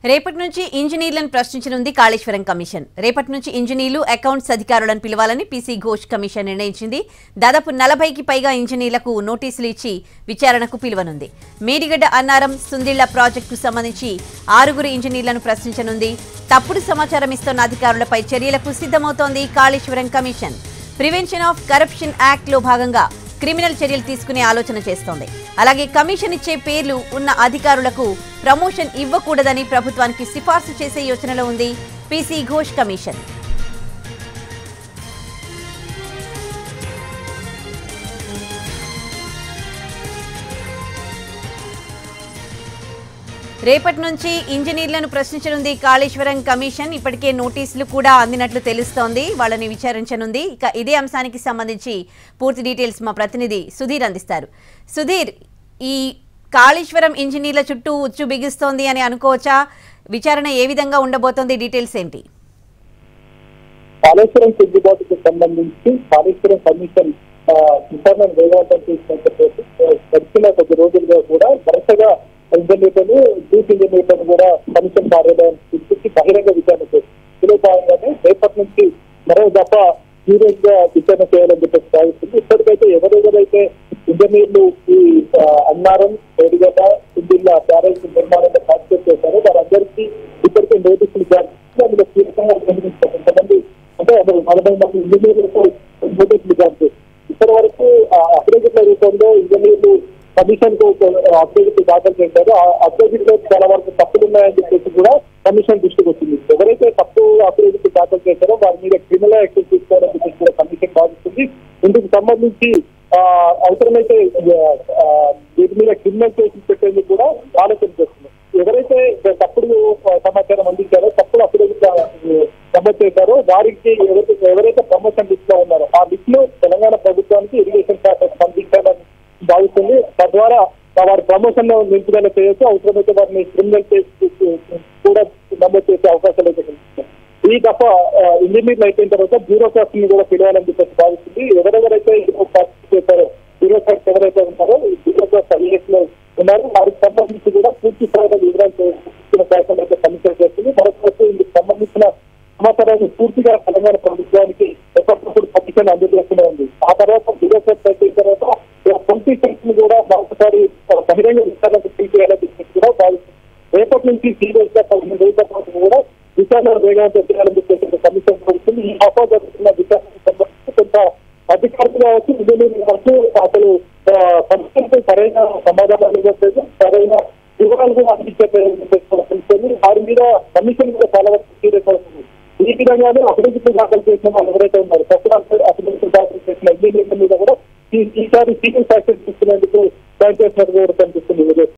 రేపటి నుంచి ఇంజనీర్లను ప్రశ్నించనుంది కాళేశ్వరం కమిషన్. రేపటి నుంచి ఇంజనీర్లు, అకౌంట్స్ అధికారులను పిలవాలని పీసీ ఘోష్ కమిషన్ నిర్ణయించింది. దాదాపు 40కి పైగా ఇంజనీర్లకు నోటీసులు ఇచ్చి విచారణకు పిలువనుంది. మేడిగడ్డ అన్నారం, సుందిళ్ల ప్రాజెక్టుకు సంబంధించి 6 ఇంజనీర్లను ప్రశ్నించనుంది. తప్పుడు సమాచారం ఇస్తున్న అధికారులపై చర్యలకు సిద్ధమవుతోంది Kaleshwaram commission. Prevention of corruption act లో భాగంగా క్రిమినల్ చర్యలు తీసుకునే ఆలోచన చేస్తోంది. అలాగే కమిషన్ ఇచ్చే పేర్లు ఉన్న అధికారులకు ప్రమోషన్ ఇవ్వకూడదని ప్రభుత్వానికి సిఫార్సు చేసే యోచనలో ఉంది పీసీ ఘోష్ కమిషన్. రేపటి నుంచి ఇంజనీర్లను ప్రశ్నించనుంది కాళేశ్వరం కమిషన్. ఇప్పటికే నోటీసులు కూడా అందినట్లు తెలుస్తోంది. వాళ్ళని విచారించనుంది. ఇక ఇదే అంశానికి సంబంధించి పూర్తి డీటెయిల్స్ మా ప్రతినిధి సుధీర్ అందిస్తారు. సుధీర్, ఈ కాళేశ్వరం ఇంజనీర్ల చుట్టూ ఉచ్చు బిగిస్తోంది అని అనుకోవచ్చా? విచారణ ఏ విధంగా ఉండబోతోంది? డీటెయిల్స్ ఏంటి? కాళేశ్వరం చెల్లుబాటుకు సంబంధించి కాళేశ్వరం కమిషన్ విచారణ వేగవంతం చేసినట్టు గడిచిన కొద్ది రోజులుగా కూడా వరుసగా ఇంజనీర్లను, చీఫ్ ఇంజనీర్లను కూడా కమిషన్ కార్యాలయం తీసుకొచ్చి బహిరంగ విచారణ చేస్తుంది. ఇందులో భాగంగానే రేపటి నుంచి మరో దఫా సీరియస్ గా విచారణ చేయాలని చెప్పేసి భావిస్తుంది. ఇప్పటికైతే ఎవరెవరైతే ఇంజనీర్లు ఈ అన్నారం, మేడిగడ్డ, సుందిళ్ల బ్యారేజ్ నిర్మాణంలో పార్టిసిపేట్ చేశారో వారందరికీ ఇప్పటికే నోటీసులు జారీ చేసి అందులో కీలకంగా కొంతమంది అంటే 40 మంది ఇంజనీర్లకు నోటీసులు జారీ చేసి ఇప్పటి వరకు అఫిడవిట్ల రూపంలో ఇంజనీర్లు కమిషన్ కు అఫిడవిట్ దాఖలు చేశారు. ఆ అఫిడవిట్ లో చాలా వరకు తప్పులు ఉన్నాయని చెప్పేసి కూడా కమిషన్ దృష్టికి వచ్చింది. ఎవరైతే తప్పు అఫిడవిట్ దాఖలు చేశారో వారి మీద క్రిమినల్ యాక్షన్ తీసుకోవాలని చెప్పేసి కూడా కమిషన్ భావిస్తుంది. ఇందుకు సంబంధించి అవసరమైతే వీటి మీద క్రిమినల్ కేసులు పెట్టేందుకు కూడా ఆలోచన చేస్తుంది. ఎవరైతే తప్పుడు సమాచారం అందించారో, తప్పుడు అఫిడవిట్ నమోదు చేశారో వారికి ఎవరైతే ప్రమోషన్ లిస్ట్ లో ఉన్నారో ఆ లిస్ట్ లో తెలంగాణ ప్రభుత్వానికి ఇరిగేషన్ శాఖ పంపించాలని భావిస్తుంది. తద్వారా వారి ప్రమోషన్ లో నిలుపుదల చేయొచ్చు. అవసరమైతే వారిని క్రిమినల్ కేసు కూడా నమోదు చేసే అవకాశాలు అయితే కనిపిస్తున్నాయి. ఈ దఫా ఇంజనీర్లు అయిపోయిన తర్వాత బ్యూరోక్రాట్స్ ని కూడా పిలవాలని చెప్పేసి భావిస్తుంది. ఎవరెవరైతే చేశారో బ్యూరోక్రాట్స్ ఎవరైతే ఉన్నారో బ్యూరోక్రాట్స్ ఐఏఎస్ లో ఉన్నారు వారికి సంబంధించి కూడా పూర్తి స్థాయిలో వివరాలు చేస్తున్న ప్రయత్నం అయితే కమిషన్ చేస్తుంది. మరొకటి ఇందుకు సంబంధించిన సమాచారాన్ని పూర్తిగా తెలంగాణ ప్రభుత్వానికి ఎప్పటికప్పుడు కమిషన్ అందజేస్తూనే ఉంది. ఆ తర్వాత బ్యూరోక్రాట్స్ అయిపోయిన తర్వాత పొలిటీషియన్స్ ని కూడా మరొకసారి బహిరంగ విచారణకు తీసేయాలని చెప్పేసి కూడా భావిస్తుంది. రేపటి నుంచి సీరియస్ గా 15 రోజుల పాటు కూడా విచారణ వేగవంతం చేయాలని చెప్పేసి కమిషన్ జరుగుతుంది. ఈ ఆఫా జరుగుతున్న విచారణకు సంబంధించి కొంత అధికారులు కావచ్చు, ఇంజనీర్లు కావచ్చు అసలు కమిషన్ సరైన సమాధానాలు ఇవ్వట్లేదు, సరైన వివరాలు కూడా అందించట్లేదు. వారి మీద కమిషన్ కూడా చాలా వరకు సీరియస్ అవుతుంది. ఈ విధంగానే అభివృద్ధి దాఖలు చేసిన వాళ్ళు ఎవరైతే ఉన్నారు తప్పుడు అభివృద్ధి దాఖలు చేసిన ఇంజనీర్ల మీద కూడా ఈసారి సీరియస్ యాక్షన్ తీసుకునేందుకు ప్రయత్నం చేసినట్టు కూడా కనిపిస్తుంది.